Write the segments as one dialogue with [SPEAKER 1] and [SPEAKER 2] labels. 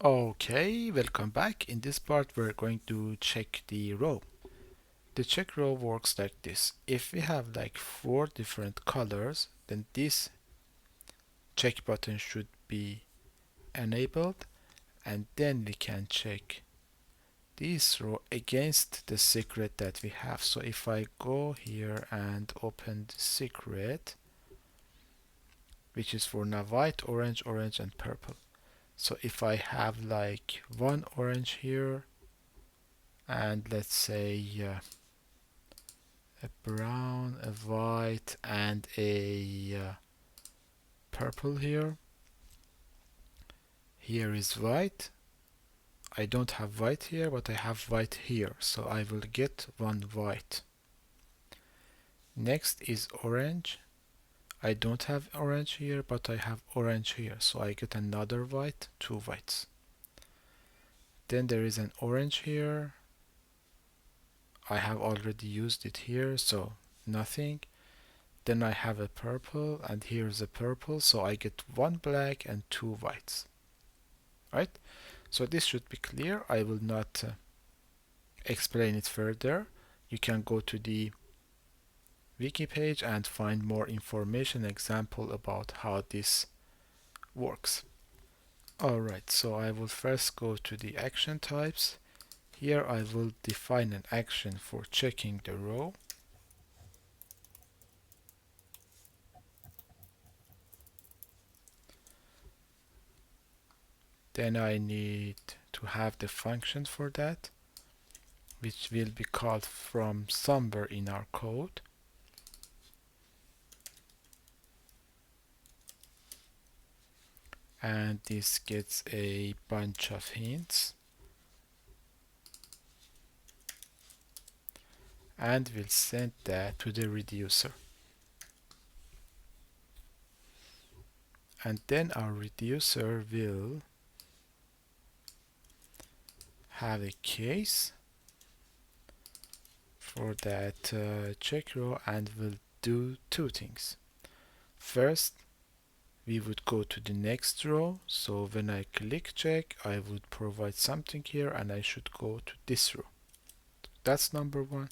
[SPEAKER 1] Okay, welcome back. In this part we're going to check the row. The check row works like this. If we have like 4 different colors, then this check button should be enabled, and then we can check this row against the secret that we have. So if I go here and open the secret, which is for now white, orange, orange and purple. So if I have like one orange here and let's say a brown, a white and a purple here. Here is white. I don't have white here, but I have white here, so I will get one white. Next is orange. I don't have orange here, but I have orange here, so I get another white, 2 whites. Then there is an orange here. I have already used it here, so nothing. Then I have a purple, and here's a purple, so I get 1 black and 2 whites. Right? So this should be clear. I will not explain it further. You can go to the wiki page and find more information, example about how this works. Alright, so I will first go to the action types. Here I will define an action for checking the row. Then I need to have the function for that, which will be called from somewhere in our code. And this gets a bunch of hints. And we'll send that to the reducer. And then our reducer will have a case for that check row and will do 2 things. First, we would go to the next row. So when I click check, I would provide something here and I should go to this row. That's number 1.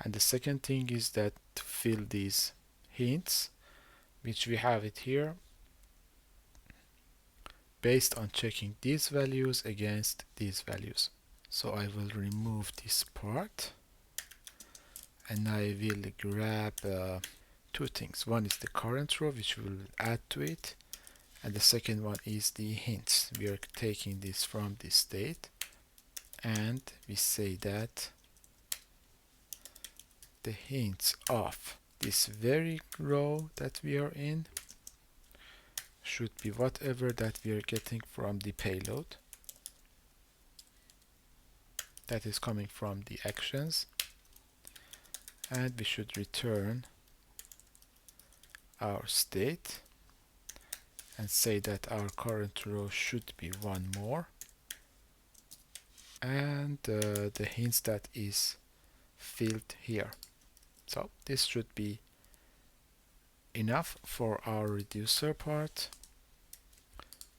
[SPEAKER 1] And the second thing is that to fill these hints, which we have it here, based on checking these values against these values. So I will remove this part and I will grab 2 things. One is the current row, which we will add to it, and the second one is the hints. We are taking this from this state and we say that the hints of this very row that we are in should be whatever that we are getting from the payload that is coming from the actions, and we should return our state and say that our current row should be 1 more, and the hints that is filled here. So this should be enough for our reducer part.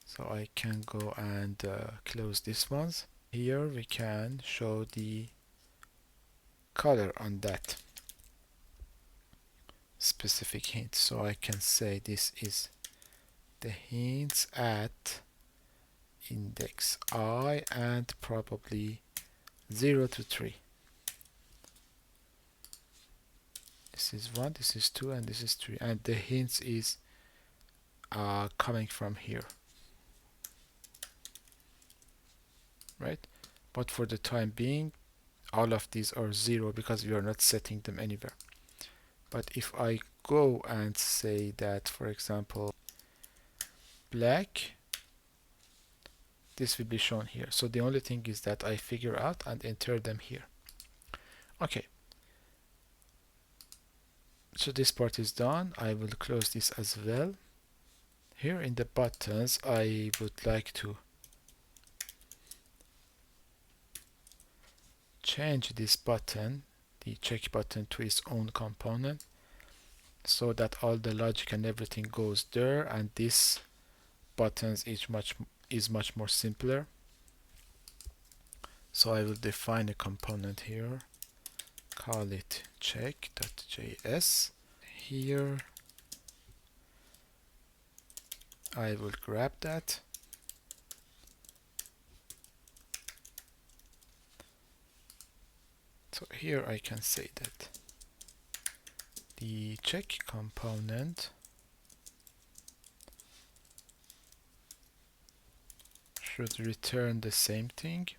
[SPEAKER 1] So I can go and close this ones. Here we can show the color on that specific hint. So I can say this is the hints at index I and probably 0 to 3. This is 1, this is 2, and this is 3. And the hints is coming from here. Right? But for the time being, all of these are 0 because we are not setting them anywhere. But if I go and say that, for example, black, this will be shown here. So the only thing is that I figure out and enter them here. Okay. So this part is done. I will close this as well. Here in the buttons, I would like to change this button, the check button, to its own component. so that all the logic and everything goes there, and this buttons is much more simpler. So I will define a component here, call it check.js. Here I will grab that. So here I can say that the check component should return the same thing.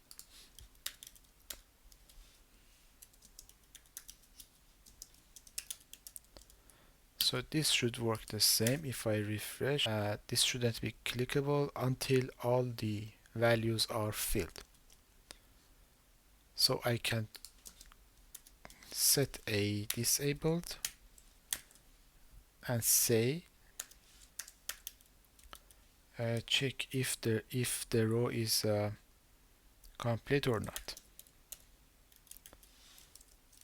[SPEAKER 1] So this should work the same. If I refresh, this shouldn't be clickable until all the values are filled. So I can set a disabled and say check if the row is complete or not.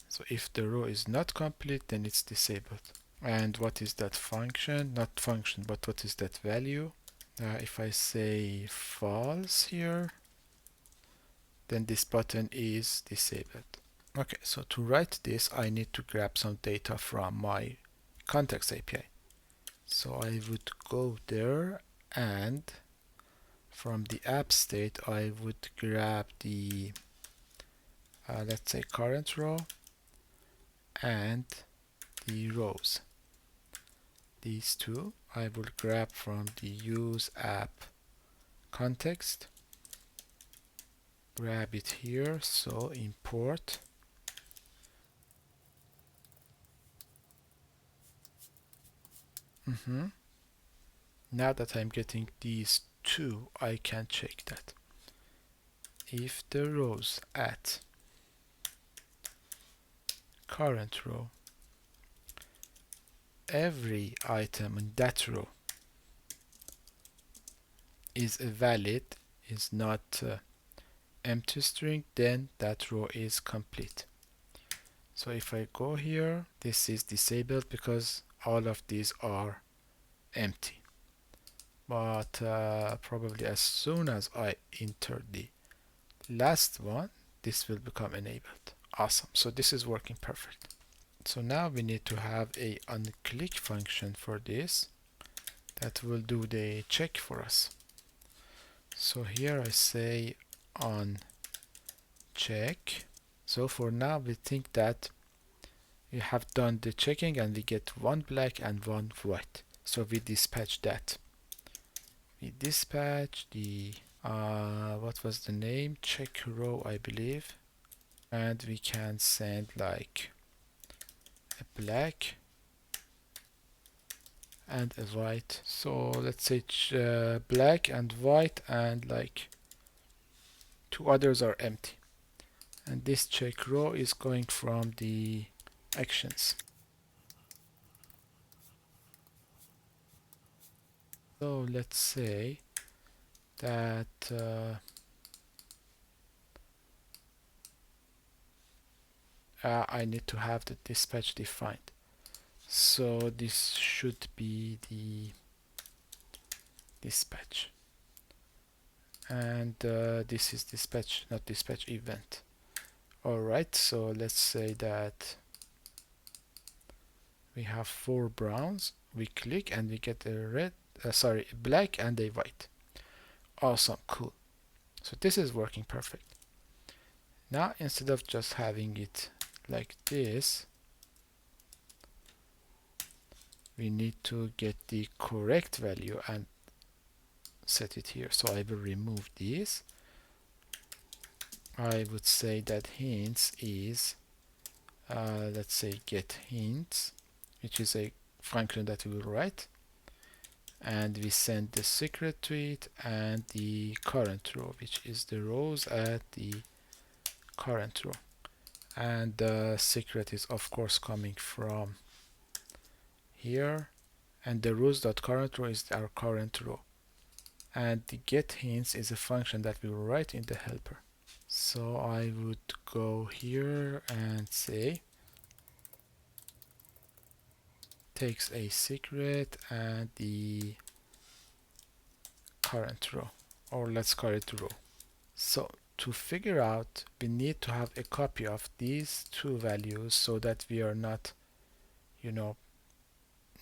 [SPEAKER 1] So if the row is not complete, then it's disabled. And what is that function? Not function, but what is that value? If I say false here, then this button is disabled. Okay, so to write this, I need to grab some data from my context API. So I would go there, and from the app state, I would grab the let's say current row and the rows. These two I will grab from the use app context, grab it here, so import. Now that I'm getting these two, I can check that if the rows at current row, every item in that row is valid, is not empty string, then that row is complete. So if I go here, this is disabled because all of these are empty. But probably as soon as I enter the last one, this will become enabled. Awesome. So this is working perfect. So now we need to have a onClick function for this that will do the check for us. So here I say on check. So for now we think that we have done the checking and we get one black and one white. So we dispatch that. We dispatch the what was the name? Check row, I believe. And we can send like a black and a white. So let's say black and white, and like two others are empty. And this check row is going from the actions. So let's say that I need to have the dispatch defined. So this should be the dispatch, and this is dispatch, not dispatch event. Alright, so let's say that we have 4 browns. We click and we get a black and a white. Awesome, cool. So this is working perfect. Now instead of just having it like this, we need to get the correct value and set it here. So I will remove this. I would say that hints is let's say get hints, which is a function that we will write, and we send the secret to it and the current row, which is the rows at the current row, and the secret is of course coming from here, and the rows.current row is our current row, and the get hints is a function that we will write in the helper. So I would go here and say takes a secret and the current row, or let's call it row. So to figure out, we need to have a copy of these two values so that we are not,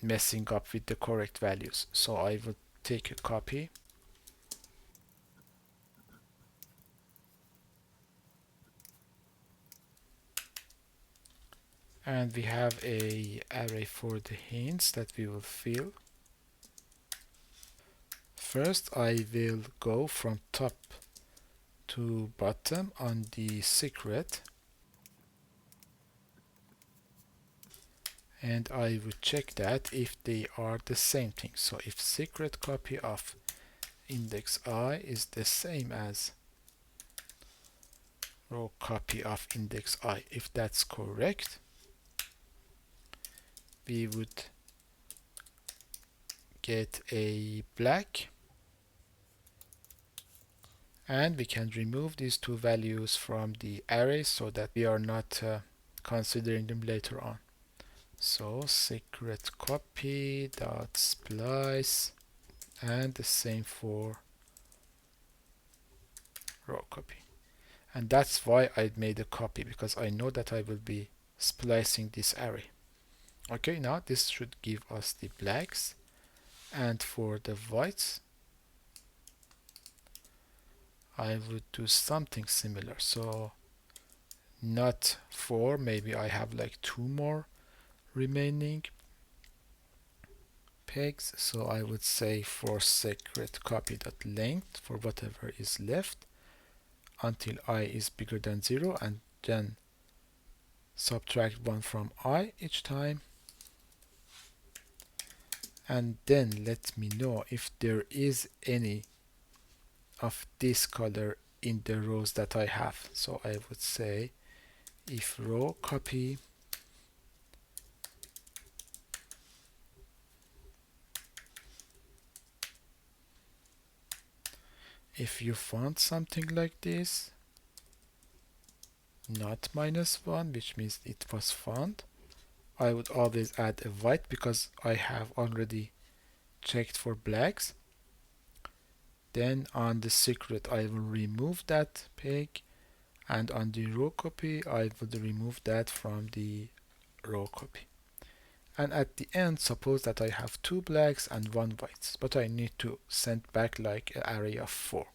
[SPEAKER 1] messing up with the correct values. So I would take a copy, and we have a array for the hints that we will fill. First I will go from top to bottom on the secret, and I would check that if they are the same thing. So if secret copy of index I is the same as row copy of index I, if that's correct, we would get a black, and we can remove these two values from the array so that we are not considering them later on. So secret copy dot splice, and the same for row copy. And that's why I made a copy, because I know that I will be splicing this array. Okay, now this should give us the blacks, and for the whites I would do something similar. So not 4, maybe I have like 2 more remaining pegs. So I would say for secret copy dot length for whatever is left until I is bigger than 0, and then subtract 1 from I each time, and then let me know if there is any of this color in the rows that I have. So I would say if row copy if you found something like this, not -1, which means it was found, I would always add a white because I have already checked for blacks. Then on the secret I will remove that peg, and on the row copy I would remove that from the row copy. And at the end, suppose that I have 2 blacks and 1 whites, but I need to send back like an array of 4.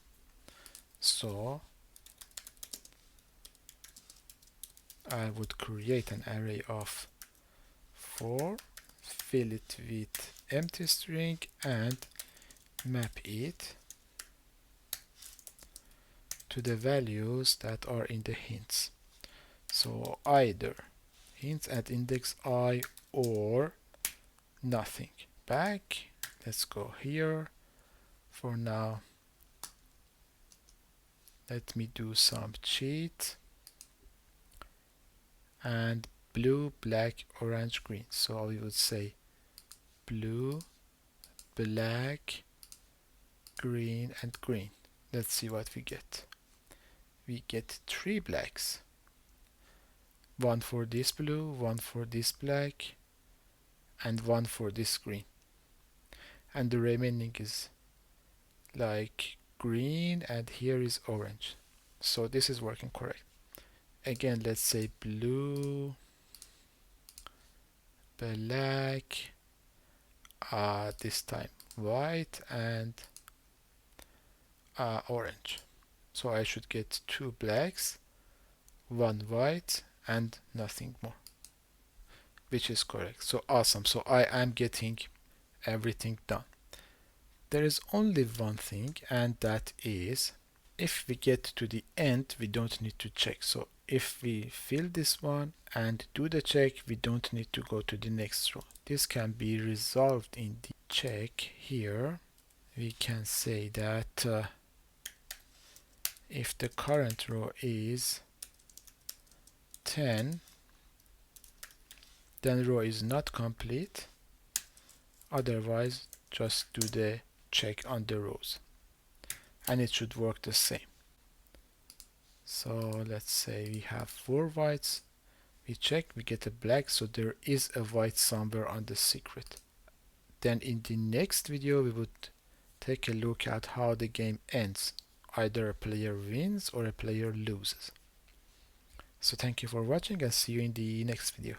[SPEAKER 1] So I would create an array of 4, fill it with empty string, and map it to the values that are in the hints. So either hints at index I or nothing. Back, let's go here. For now, let me do some cheat, and blue, black, orange, green. So we would say blue, black, green, and green. Let's see what we get. We get 3 blacks. 1 for this blue, 1 for this black, and 1 for this green. And the remaining is like green, and here is orange. So this is working correct. Again, let's say blue, black, this time white, and orange. So I should get 2 blacks, 1 white, and nothing more, which is correct. So awesome. So I am getting everything done. There is only one thing, and that is if we get to the end, we don't need to check. So if we fill this one and do the check, we don't need to go to the next row. This can be resolved in the check here. We can say that if the current row is 10, then row is not complete. Otherwise, just do the check on the rows, and it should work the same. So let's say we have 4 whites, We check, we get a black, so there is a white somewhere on the secret. Then in the next video we would take a look at how the game ends. Either a player wins or a player loses. So thank you for watching and see you in the next video.